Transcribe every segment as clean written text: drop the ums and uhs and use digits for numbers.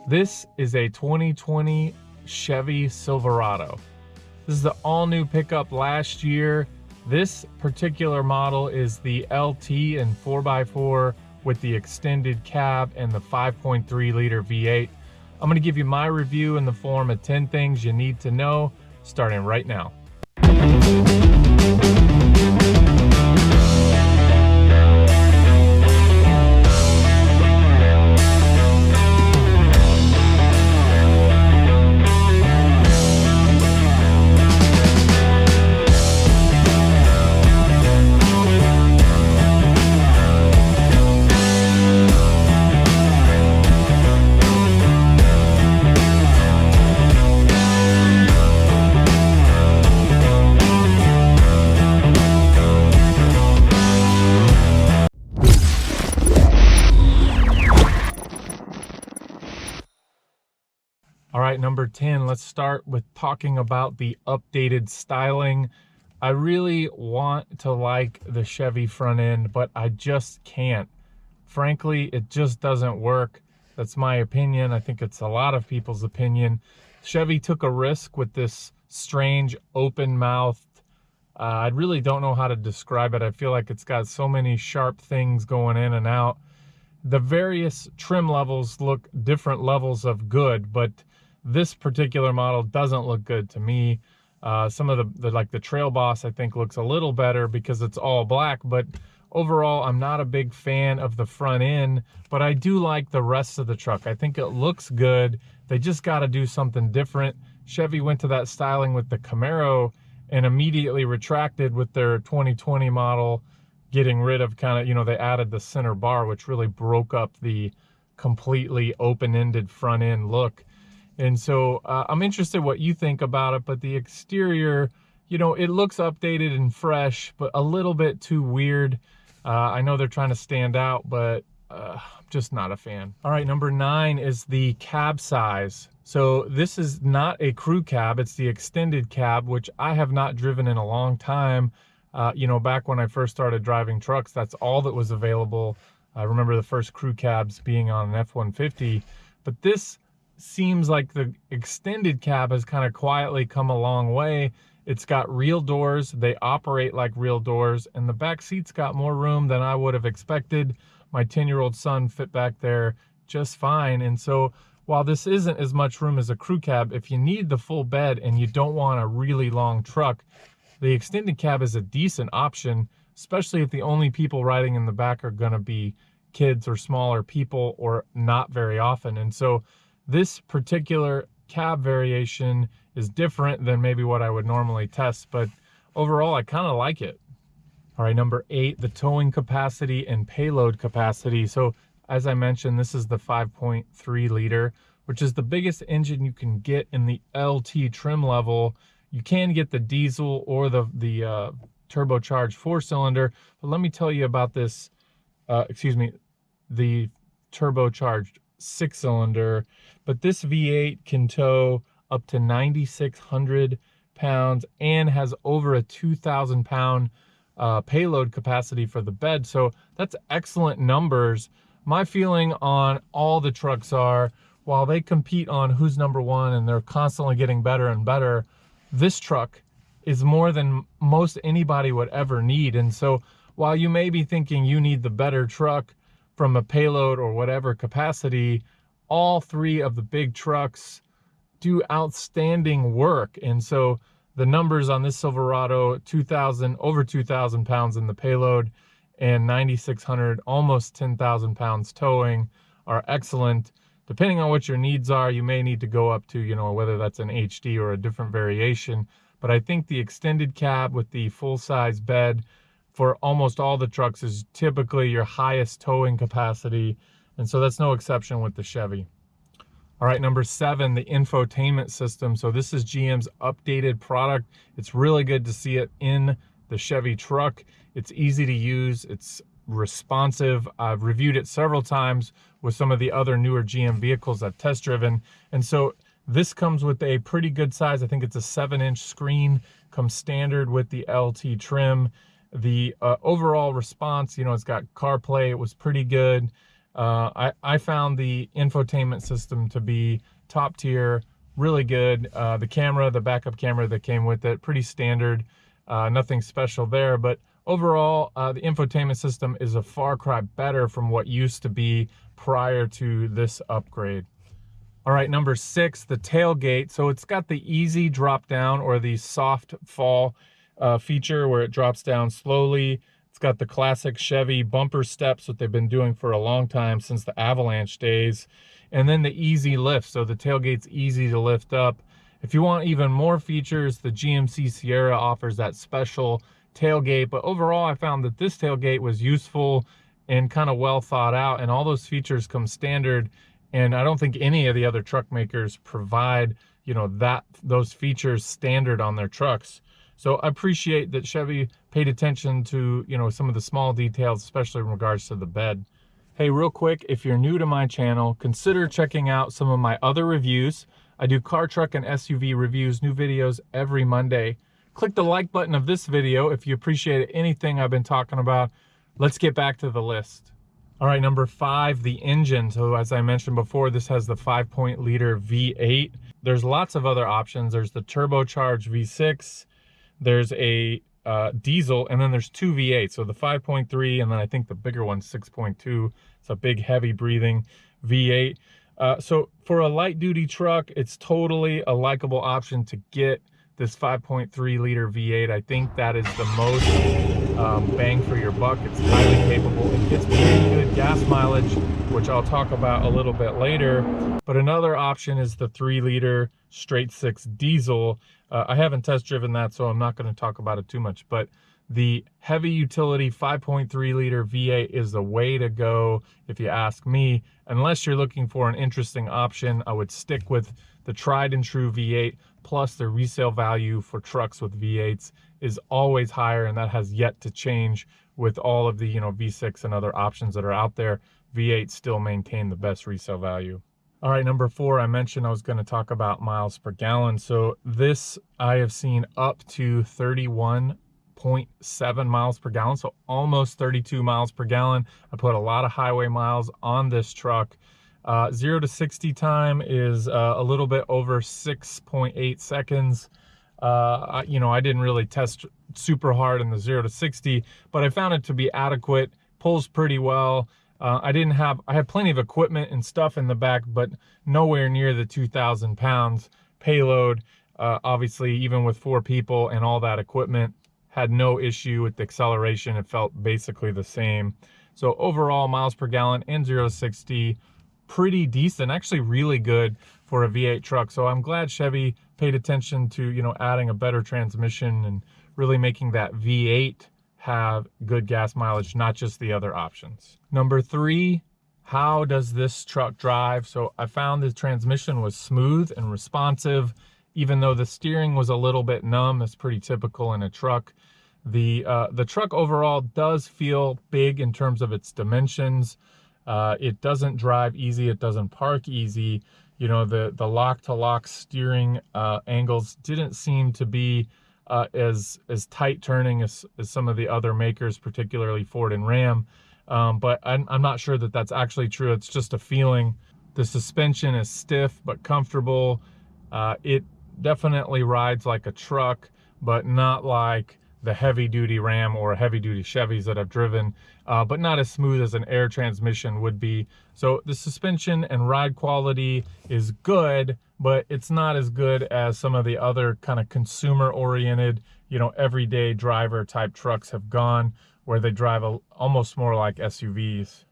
This is a 2020 Chevy Silverado. This is the all-new pickup last year. This particular model is the LT and 4x4 with the extended cab and the 5.3 liter V8. I'm going to give you my review in the form of 10 things you need to know, starting right now. All right, number 10, let's start with talking about the updated styling. I really want to like the Chevy front end, but I just can't. Frankly, it just doesn't work. That's my opinion. I think it's a lot of people's opinion. Chevy took a risk with this strange open-mouthed, I really don't know how to describe it. I feel like it's got so many sharp things going in and out. The various trim levels look different levels of good, but this particular model doesn't look good to me. Some of the Trail Boss I think looks a little better because it's all black, but overall I'm not a big fan of the front end, but I do like the rest of the truck. I think it looks good. They just got to do something different. Chevy went to that styling with the Camaro and immediately retracted with their 2020 model, getting rid of they added the center bar, which really broke up the completely open-ended front end look. And so I'm interested what you think about it, but the exterior, it looks updated and fresh, but a little bit too weird. I know they're trying to stand out, but I'm just not a fan. All right, number 9 is the cab size. So this is not a crew cab, it's the extended cab, which I have not driven in a long time. Back when I first started driving trucks, that's all that was available. I remember the first crew cabs being on an F-150, but this seems like the extended cab has kind of quietly come a long way. It's got real doors, they operate like real doors, and the back seat's got more room than I would have expected. My 10-year-old son fit back there just fine. And so while this isn't as much room as a crew cab, if you need the full bed and you don't want a really long truck, the extended cab is a decent option, especially if the only people riding in the back are going to be kids or smaller people or not very often. And so this particular cab variation is different than maybe what I would normally test, but overall I kind of like it. All right, number 8, the towing capacity and payload capacity. So as I mentioned, this is the 5.3 liter, which is the biggest engine you can get in the LT trim level. You can get the diesel or the turbocharged 4-cylinder, but let me tell you about this, the turbocharged 6-cylinder, but this V8 can tow up to 9,600 pounds and has over a 2,000 pound payload capacity for the bed. So that's excellent numbers. My feeling on all the trucks are, while they compete on who's number one and they're constantly getting better and better, this truck is more than most anybody would ever need. And so while you may be thinking you need the better truck from a payload or whatever capacity, all 3 of the big trucks do outstanding work. And so the numbers on this Silverado, over 2,000 pounds in the payload and 9,600, almost 10,000 pounds towing, are excellent. Depending on what your needs are, you may need to go up to, whether that's an HD or a different variation. But I think the extended cab with the full-size bed for almost all the trucks is typically your highest towing capacity, and so that's no exception with the Chevy. All right, number 7, the infotainment system. So this is GM's updated product. It's really good to see it in the Chevy truck. It's easy to use, it's responsive. I've reviewed it several times with some of the other newer GM vehicles I've test driven, and so this comes with a pretty good size. I think it's a 7-inch screen, comes standard with the LT trim. The overall response, it's got CarPlay, it was pretty good. I found the infotainment system to be top tier, really good. The camera, the backup camera that came with it, pretty standard, nothing special there. But overall, the infotainment system is a far cry better from what used to be prior to this upgrade. All right, number 6, the tailgate. So it's got the easy drop down or the soft fall feature where it drops down slowly. It's got the classic Chevy bumper steps, what they've been doing for a long time since the Avalanche days. And then the easy lift, so the tailgate's easy to lift up. If you want even more features, the GMC Sierra offers that special tailgate. But overall, I found that this tailgate was useful and kind of well thought out, and all those features come standard. And I don't think any of the other truck makers provide, you know, those features standard on their trucks. So I appreciate that Chevy paid attention to, you know, some of the small details, especially in regards to the bed. Hey, real quick, if you're new to my channel, consider checking out some of my other reviews. I do car, truck, and SUV reviews, new videos every Monday. Click the like button of this video if you appreciate anything I've been talking about. Let's get back to the list. All right, number 5, the engine. So as I mentioned before, this has the 5.0-liter V8. There's lots of other options. There's the turbocharged V6. There's a diesel, and then there's 2 V8. So the 5.3, and then I think the bigger one's 6.2. It's a big, heavy breathing V8. So for a light duty truck, it's totally a likable option to get this 5.3-liter V8. I think that is the most bang for your buck. It's highly capable. It gets pretty good gas mileage, which I'll talk about a little bit later. But another option is the 3-liter straight 6 diesel. I haven't test driven that, so I'm not going to talk about it too much. But the heavy utility 5.3-liter V8 is the way to go, if you ask me. Unless you're looking for an interesting option, I would stick with the tried and true V8. Plus, the resale value for trucks with V8s is always higher, and that has yet to change with all of the, you know, V6 and other options that are out there. V8s still maintain the best resale value. All right, number 4, I mentioned I was going to talk about miles per gallon. So this I have seen up to 31.7 miles per gallon, so almost 32 miles per gallon. I put a lot of highway miles on this truck. 0 to 60 time is a little bit over 6.8 seconds. You know, I didn't really test super hard in the 0 to 60, but I found it to be adequate. Pulls pretty well. I had plenty of equipment and stuff in the back, but nowhere near the 2,000 pounds payload. Obviously, even with 4 people and all that equipment, had no issue with the acceleration. It felt basically the same. So overall, miles per gallon and 0 to 60, pretty decent, actually really good for a V8 truck. So I'm glad Chevy paid attention to, you know, adding a better transmission and really making that V8 have good gas mileage, not just the other options. Number 3, how does this truck drive? So I found the transmission was smooth and responsive, even though the steering was a little bit numb. That's pretty typical in a truck. The truck overall does feel big in terms of its dimensions. It doesn't drive easy. It doesn't park easy. You know, the lock-to-lock steering angles didn't seem to be as tight turning as some of the other makers, particularly Ford and Ram. But I'm not sure that that's actually true. It's just a feeling. The suspension is stiff but comfortable. It definitely rides like a truck, but not like the heavy-duty Ram or heavy-duty Chevys that I've driven, but not as smooth as an air transmission would be. So the suspension and ride quality is good, but it's not as good as some of the other kind of consumer-oriented, you know, everyday driver type trucks have gone, where they drive almost more like SUVs.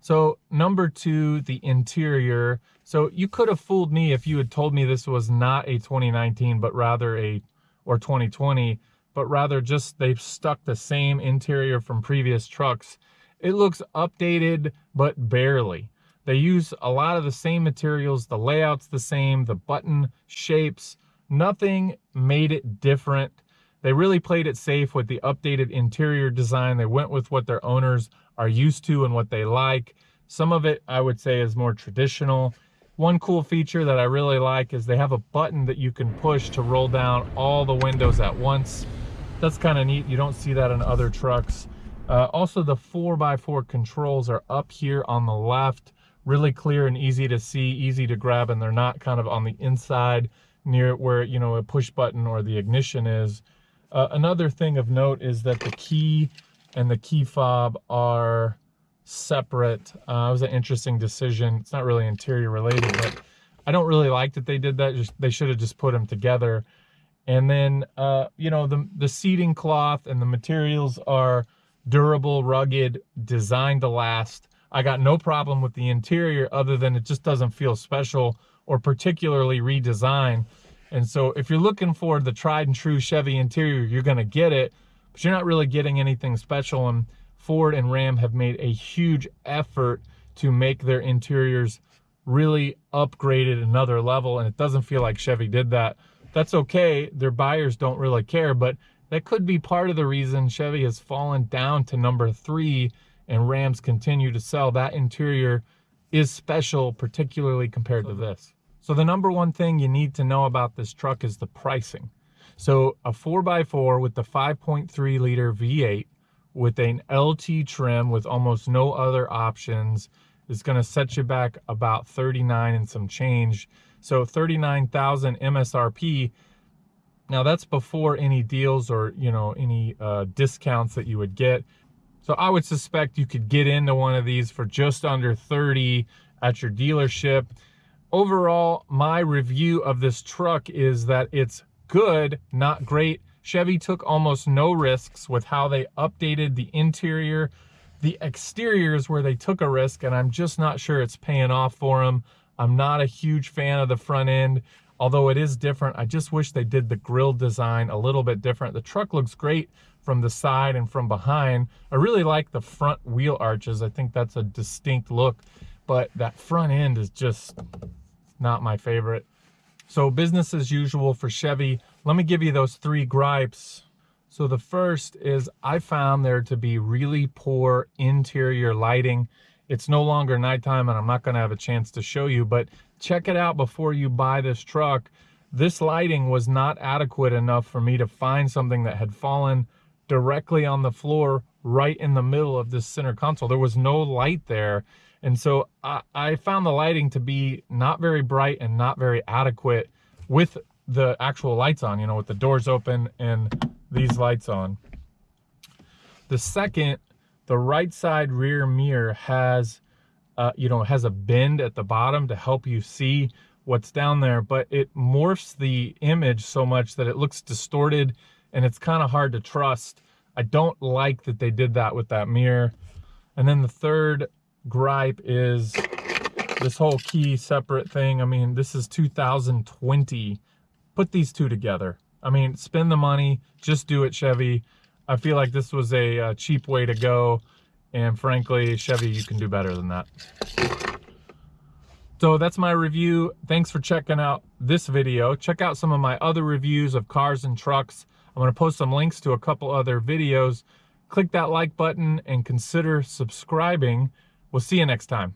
So number 2, the interior. So you could have fooled me if you had told me this was not a 2019, but rather or 2020, but rather just they've stuck the same interior from previous trucks. It looks updated, but barely. They use a lot of the same materials, the layout's the same, the button shapes, nothing made it different. They really played it safe with the updated interior design. They went with what their owners are used to and what they like. Some of it, I would say, is more traditional. One cool feature that I really like is they have a button that you can push to roll down all the windows at once. That's kind of neat. You don't see that in other trucks. Also, the 4x4 controls are up here on the left, really clear and easy to see, easy to grab, and they're not kind of on the inside near where, you know, a push button or the ignition is. Another thing of note is that the key and the key fob are separate. It was an interesting decision. It's not really interior related, but I don't really like that they did that. They should have just put them together. And then, you know, the seating cloth and the materials are durable, rugged, designed to last. I got no problem with the interior other than it just doesn't feel special or particularly redesigned. And so if you're looking for the tried and true Chevy interior, you're gonna get it, but you're not really getting anything special. And Ford and Ram have made a huge effort to make their interiors really upgraded another level, and it doesn't feel like Chevy did that. That's okay, their buyers don't really care, but that could be part of the reason Chevy has fallen down to number 3 and Rams continue to sell. That interior is special, particularly compared to this. So the number one thing you need to know about this truck is the pricing. So a 4x4 with the 5.3 liter V8 with an LT trim with almost no other options is going to set you back about 39 and some change. So 39,000 MSRP. Now that's before any deals or, you know, any discounts that you would get. So I would suspect you could get into one of these for just under 30 at your dealership. Overall, my review of this truck is that it's good, not great. Chevy took almost no risks with how they updated the interior. The exteriors where they took a risk, and I'm just not sure it's paying off for them. I'm not a huge fan of the front end, although it is different. I just wish they did the grille design a little bit different. The truck looks great from the side and from behind. I really like the front wheel arches. I think that's a distinct look, but that front end is just not my favorite. So business as usual for Chevy. Let me give you those 3 gripes. So the first is I found there to be really poor interior lighting. It's no longer nighttime and I'm not gonna have a chance to show you, but check it out before you buy this truck. This lighting was not adequate enough for me to find something that had fallen directly on the floor right in the middle of this center console. There was no light there. And so I found the lighting to be not very bright and not very adequate with the actual lights on, you know, with the doors open and these lights on. The second, the right side rear mirror has, you know, has a bend at the bottom to help you see what's down there, but it morphs the image so much that it looks distorted and it's kind of hard to trust. I don't like that they did that with that mirror. And then the third gripe is this whole key separate thing. I mean, this is 2020. Put these two together. I mean, spend the money, just do it, Chevy. I feel like this was a cheap way to go, and frankly, Chevy, you can do better than that. So that's my review. Thanks for checking out this video. Check out some of my other reviews of cars and trucks. I'm gonna post some links to a couple other videos. Click that like button and consider subscribing. We'll see you next time.